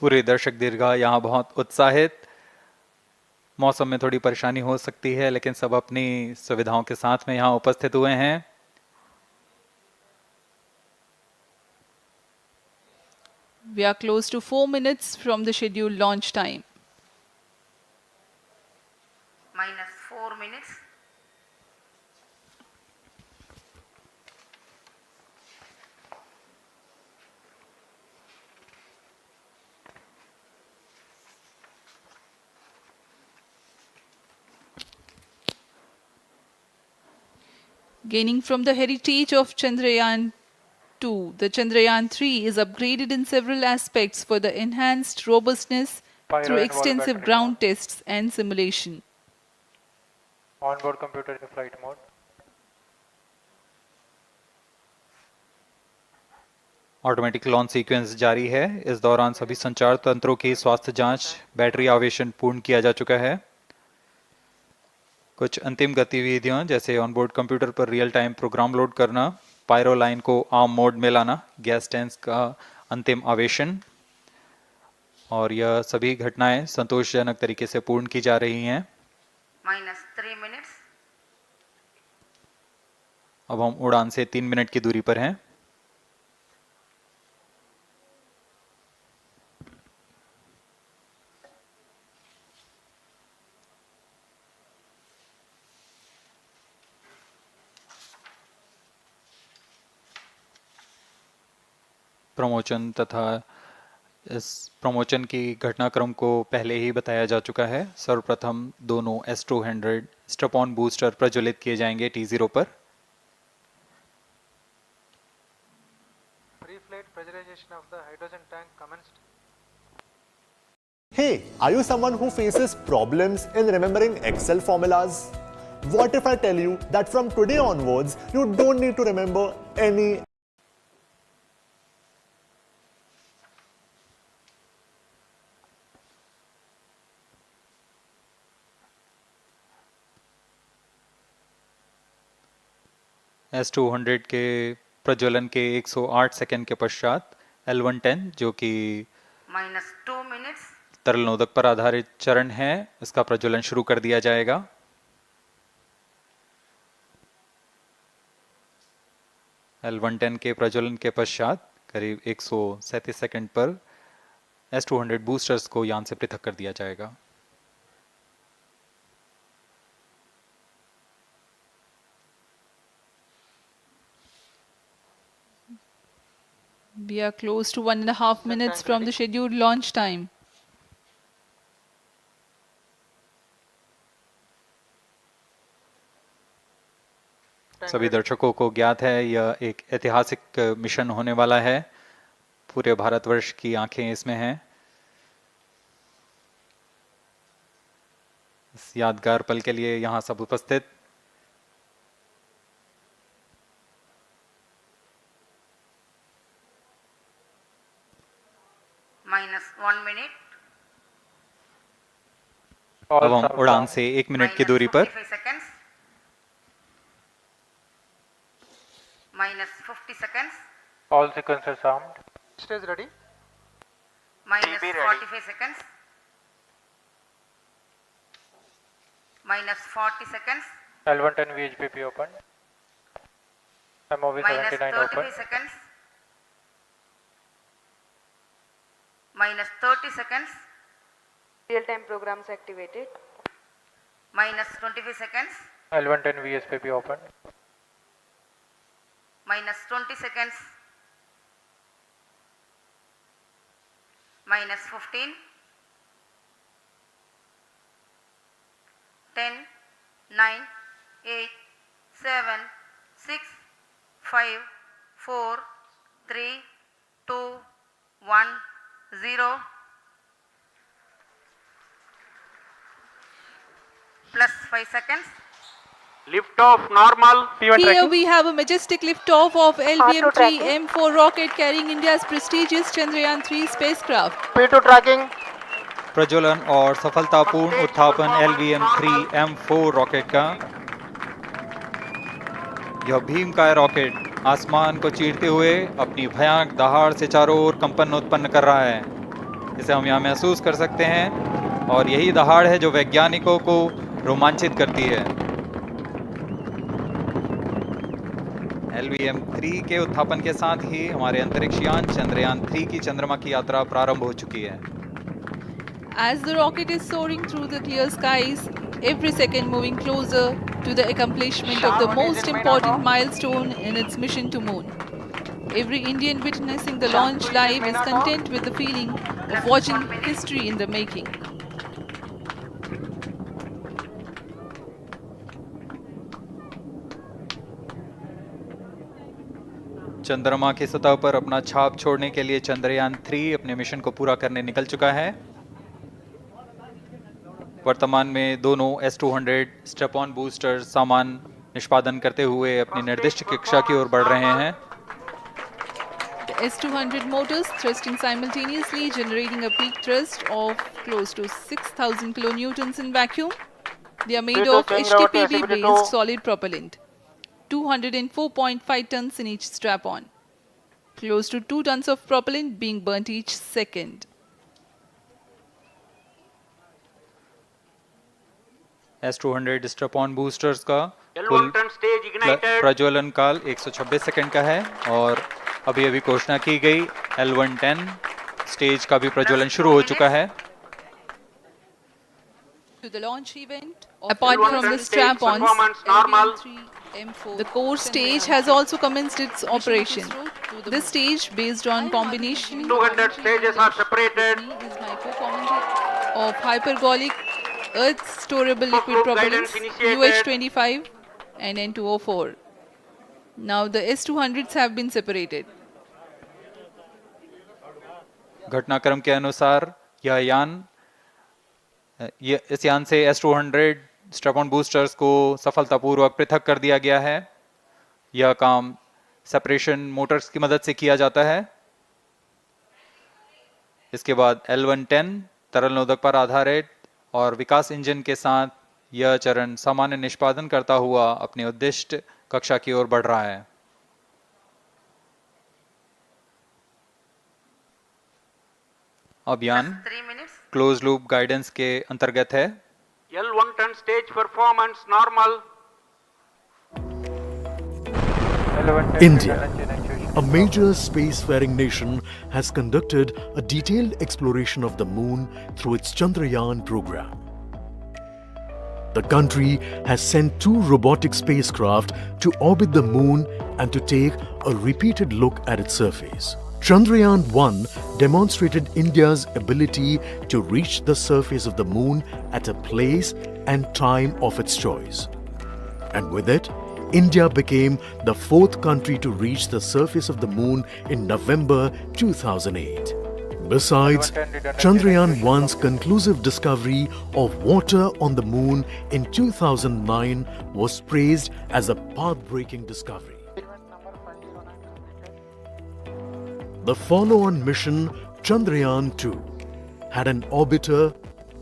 पूरे दर्शक दीर्घा यहाँ बहुत उत्साहित। मौसम में थोड़ी परेशानी हो सकती है, लेकिन सब अपनी सुविधाओं के साथ में यहाँ उपस्थित हुए हैं। We are close to 4 minutes from the scheduled launch time. -4 minutes. Gaining from the heritage of Chandrayaan-2, the Chandrayaan-3 is upgraded in several aspects for the enhanced robustness through extensive ground tests and simulation. Onboard computer in flight mode. Automatic launch sequence जारी है। इस दौरान सभी संचार तंत्रों की स्वास्थ्य जांच, बैटरी आवेशन पूर्ण किया जा चुका है। कुछ अंतिम गतिविधियां जैसे ऑनबोर्ड कंप्यूटर पर रियल टाइम प्रोग्राम लोड करना, पायरो लाइन को आर्म मोड में लाना, गैस टैंक का अंतिम आवेशन, और यह सभी घटनाएं संतोषजनक तरीके से पूर्ण की जा रही हैं। -3 minutes. अब हम उड़ान से 3 मिनट की दूरी पर हैं। प्रमोशन तथा इस प्रमोशन की घटनाक्रम को पहले ही बताया जा चुका है। सर्वप्रथम दोनों S-200 स्ट्रप-ऑन बूस्टर प्रज्वलित किए जाएंगे T0 पर। Pre-flight pressurization of the hydrogen tank commenced. Hey, are you someone who faces problems in remembering Excel formulas? What if I tell you that from today onwards, you don't need to remember any S-200 के प्रज्वलन के 108 second के पश्चात L-110 जो कि -2 minutes. तरल नोदक पर आधारित चरण है, इसका प्रज्वलन शुरू कर दिया जाएगा। L-110 के प्रज्वलन के पश्चात करीब 137 सेकंड पर S-200 बूस्टर्स को यान से पृथक कर दिया जाएगा। We are close to 1.5 minutes from the scheduled launch time. सभी दर्शकों को ज्ञात है यह एक ऐतिहासिक मिशन होने वाला है। पूरे भारतवर्ष की आंखें इसमें हैं। इस यादगार पल के लिए यहाँ सब उपस्थित। -1 minute. अब हम उड़ान से 1 मिनट की दूरी पर -45 seconds. -50 seconds. All sequences armed. Stage ready. -45 seconds. -40 seconds. L-110 VHPP open. MOV 79 open. -35 seconds. -30 seconds. Real-time programs activated. -25 seconds. L-110 VSPP open. -20 seconds. -15. 10, 9, 8, 7, 6, 5, 4, 3, 2, 1, 0. Plus 5 seconds. Lift off normal. P1 Here tracking. we have a majestic liftoff of LVM-3 M4 rocket carrying India's prestigious Chandrayaan-3 spacecraft. P2 tracking. प्रज्वलन और सफलतापूर्ण उत्थापन LVM-3 M4 rocket का। यह भीमकाय rocket आसमान को चीरते हुए अपनी भयानक दहाड़ से चारों ओर कंपन उत्पन्न कर रहा है। इसे हम यहाँ महसूस कर सकते हैं और यही दहाड़ है जो वैज्ञानिकों को रोमांचित करती है। LVM-3 के उत्थापन के साथ ही हमारे अंतरिक्ष यान चंद्रयान-3 की चंद्रमा की यात्रा प्रारंभ हो चुकी है। As the rocket is soaring through the clear skies, every second moving closer to the accomplishment of the most important milestone in its mission to moon. Every Indian witnessing the launch live is content with the feeling of watching history in the making. चंद्रमा की सतह पर अपना छाप छोड़ने के लिए चंद्रयान-3 अपने मिशन को पूरा करने निकल चुका है। वर्तमान में दोनों S-200 स्टेप ऑन बूस्टर सामान निष्पादन करते हुए अपनी निर्दिष्ट कक्षा की ओर बढ़ रहे हैं। The S-200 motors thrusting simultaneously, generating a peak thrust of close to 6,000 kilonewtons in vacuum. They are made of HTPB-based solid propellant, 204.5 tons in each strap-on. Close to 2 tons of propellant being burnt each second. S-200 step on boosters का कुल प्रज्वलन काल 126 second का है और अभी अभी घोषणा की गई L110 स्टेज का भी प्रज्वलन शुरू हो चुका है। To the launch event, apart from the strap-ons, the core stage has also commenced its operation. This stage, based on combination 200 stages are separated of hypergolic earth storable liquid propellants UH-25 and N2O4. Now the S-200s have been separated. घटनाक्रम के अनुसार इस यान से S-200 step on boosters को सफलतापूर्वक पृथक कर दिया गया है। यह काम सेपरेशन मोटर्स की मदद से किया जाता है। इसके बाद L110 तरल नोदक पर आधारित और विकास इंजन के साथ यह चरण सामान्य निष्पादन करता हुआ अपनी उद्दिष्ट कक्षा की ओर बढ़ रहा है। अब यान 3 minutes. क्लोज लूप गाइडेंस के अंतर्गत है। L110 stage performance normal. India, a major spacefaring nation, has conducted a detailed exploration of the moon through its Chandrayaan program. The country has sent 2 robotic spacecraft to orbit the moon and to take a repeated look at its surface. Chandrayaan-3 demonstrated India's ability to reach the surface of the moon at a place and time of its choice. And with it, India became the 4th country to reach the surface of the moon in November 2008. Besides, Chandrayaan-1's conclusive discovery of water on the moon in 2009 was praised as a path-breaking discovery. The follow-on mission Chandrayaan-2 had an orbiter,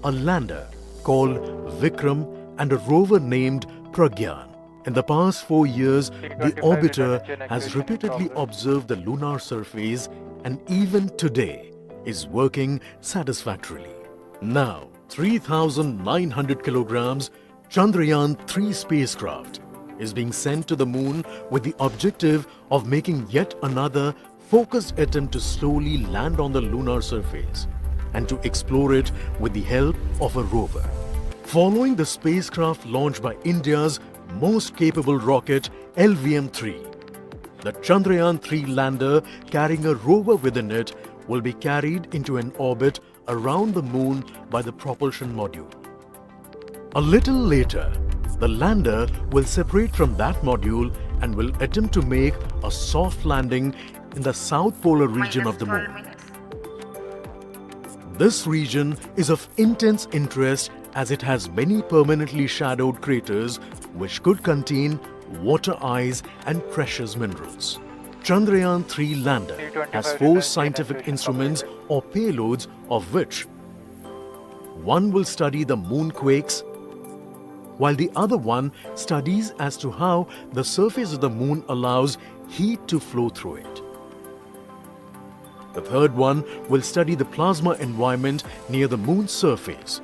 a lander called Vikram, and a rover named Pragyan. In the past 4 years, the orbiter has repeatedly observed the lunar surface and even today is working satisfactorily. Now, 3,900 kilograms Chandrayaan-3 spacecraft is being sent to the moon with the objective of making yet another focused attempt to slowly land on the lunar surface and to explore it with the help of a rover. Following the spacecraft launched by India's most capable rocket LVM-3, the Chandrayaan-3 lander carrying a rover within it will be carried into an orbit around the moon by the propulsion module. A little later, the lander will separate from that module and will attempt to make a soft landing in the south polar region of the -12 moon. minutes. This region is of intense interest as it has many permanently shadowed craters which could contain water ice and precious minerals. Chandrayaan-3 lander has 4 scientific instruments or payloads, of which one will study the moonquakes, while the other one studies as to how the surface of the moon allows heat to flow through it. The third one will study the plasma environment near the moon's surface.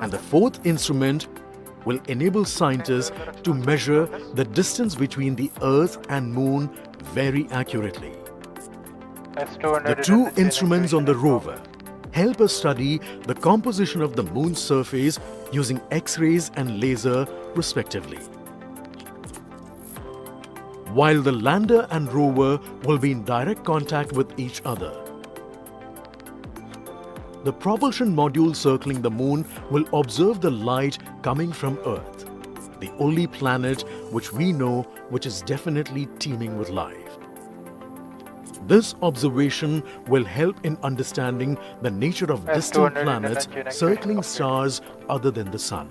And the fourth instrument will enable scientists to measure the distance between the Earth and Moon very accurately. The two instruments on the rover help us study the composition of the moon's surface using X-rays and laser respectively. While the lander and rover will be in direct contact with each other. The propulsion module circling the moon will observe the light coming from Earth, the only planet which we know which is definitely teeming with life. This observation will help in understanding the nature of distant planets circling stars other than the Sun.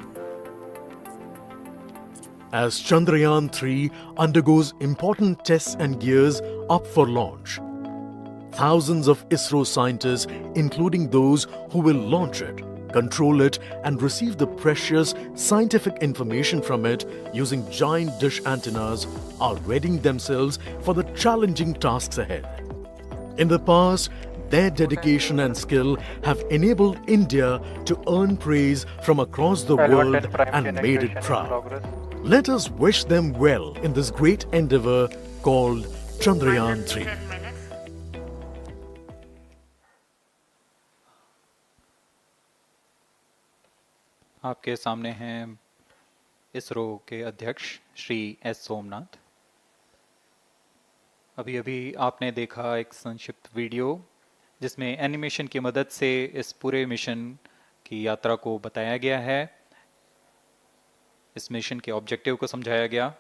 As Chandrayaan-3 undergoes important tests and gears up for launch, thousands of ISRO scientists, including those who will launch it, control it and receive the precious scientific information from it using giant dish antennas, are readying themselves for the challenging tasks ahead. In the past, their dedication and skill have enabled India to earn praise from across the world and made it proud. Let us wish them well in this great endeavor called Chandrayaan-3. 10 minutes. आपके सामने हैं इसरो के अध्यक्ष Shri S Somnath. अभी अभी आपने देखा एक संक्षिप्त वीडियो जिसमें एनिमेशन की मदद से इस पूरे मिशन की यात्रा को बताया गया है, इस मिशन के ऑब्जेक्टिव को समझाया गया।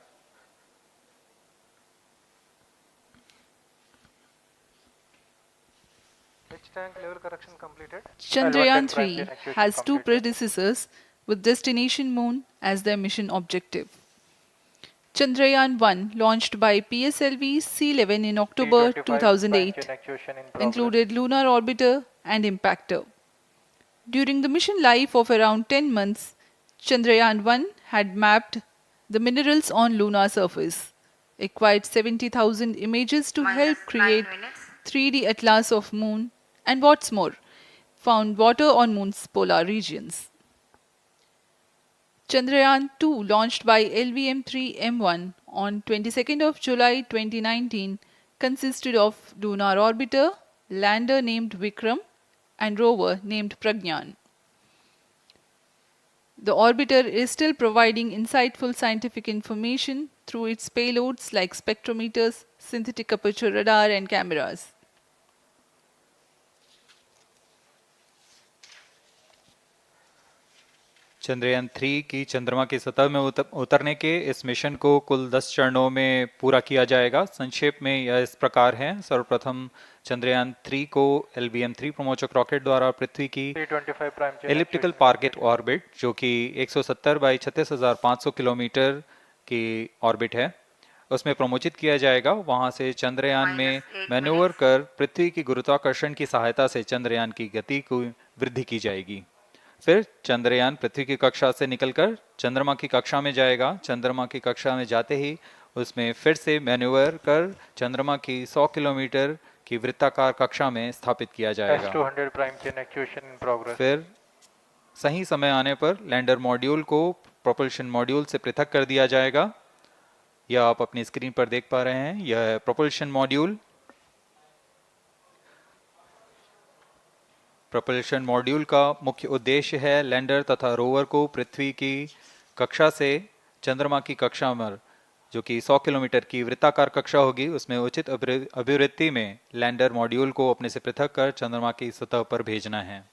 Chandrayaan-3 has two predecessors with destination moon as their mission objective. Chandrayaan-1, launched by PSLV C-11 in October 2008, included lunar orbiter and impactor. During the mission life of around 10 months, Chandrayaan-1 had mapped the minerals on lunar surface, acquired 70,000 images to help create 3D atlas of moon, and what's more, found water on moon's polar regions. Chandrayaan-2, launched by LVM-3M1 on 22nd of July 2019, consisted of lunar orbiter, lander named Vikram, and rover named Pragyan. The orbiter is still providing insightful scientific information through its payloads like spectrometers, synthetic aperture radar, and cameras. Chandrayaan 3 की चंद्रमा की सतह में उतरने के इस mission को कुल 10 चरणों में पूरा किया जाएगा। संक्षेप में यह इस प्रकार है। सर्वप्रथम चंद्रयान 3 को LVM-3 प्रमोचक रॉकेट द्वारा पृथ्वी की एलिप्टिकल टारगेट ऑर्बिट, जो कि 170 बाई 36,500 किलोमीटर की ऑर्बिट है, उसमें प्रमोचित किया जाएगा। वहां से चंद्रयान में मैन्यूवर कर पृथ्वी की गुरुत्वाकर्षण की सहायता से चंद्रयान की गति को वृद्धि की जाएगी। फिर चंद्रयान पृथ्वी की कक्षा से निकलकर चंद्रमा की कक्षा में जाएगा। चंद्रमा की कक्षा में जाते ही उसमें फिर से मैन्यूवर कर चंद्रमा की 100 किलोमीटर की वृत्ताकार कक्षा में स्थापित किया जाएगा। फिर सही समय आने पर लैंडर मॉड्यूल को प्रोपल्शन मॉड्यूल से पृथक कर दिया जाएगा। यह आप अपनी स्क्रीन पर देख पा रहे हैं, यह है प्रोपल्शन मॉड्यूल। प्रोपल्शन मॉड्यूल का मुख्य उद्देश्य है लैंडर तथा रोवर को पृथ्वी की कक्षा से चंद्रमा की कक्षा में, जो कि 100 किलोमीटर की वृत्ताकार कक्षा होगी, उसमें उचित अभिवृत्ति में लैंडर मॉड्यूल को अपने से पृथक कर चंद्रमा की सतह पर भेजना है।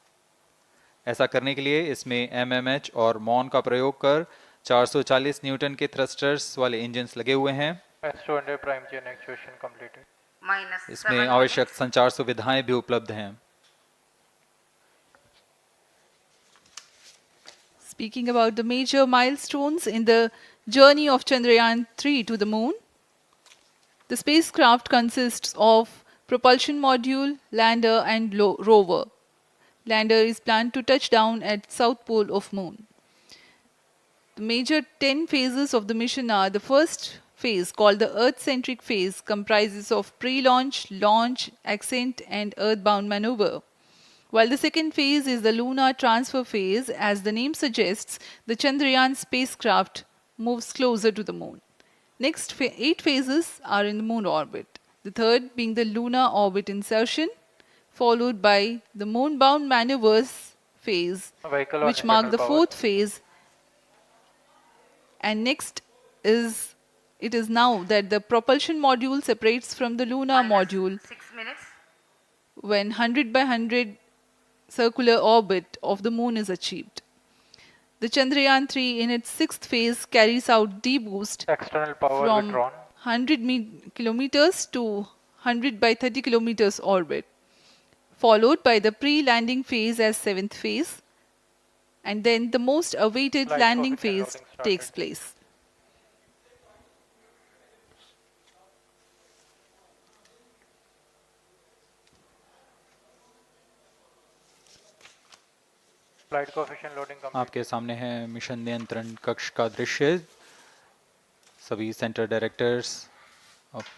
ऐसा करने के लिए इसमें MMH और मॉन का प्रयोग कर 440 न्यूटन के थ्रस्टर्स वाले इंजन्स लगे हुए हैं। इसमें आवश्यक संचार सुविधाएं भी उपलब्ध हैं। Speaking about the major milestones in the journey of Chandrayaan-3 to the moon, the spacecraft consists of propulsion module, lander and rover. Lander is planned to touch down at south pole of moon. The major 10 phases of the mission are: the first phase, called the Earth-centric phase, comprises of pre-launch, launch, ascent, and earthbound maneuver. While the second phase is the lunar transfer phase, as the name suggests, the Chandrayaan spacecraft moves closer to the moon. Next 8 phases are in the moon orbit, the third being the lunar orbit insertion, followed by the moon-bound maneuvers phase, Vehicle on which mark internal the power. fourth phase. And next is it is now that the propulsion module separates from the lunar module 6 minutes. when 100 by 100 circular orbit of the moon is achieved. The Chandrayaan-3 in its sixth phase carries out deboost External power from withdrawn. 100 kilometers to 100 by 30 kilometers orbit, followed by the pre-landing phase as seventh phase, and then the most awaited Flight landing coefficient phase loading started. takes place. Flight coefficient loading complete. आपके सामने है mission नियंत्रण कक्ष का दृश्य। सभी centre directors अपने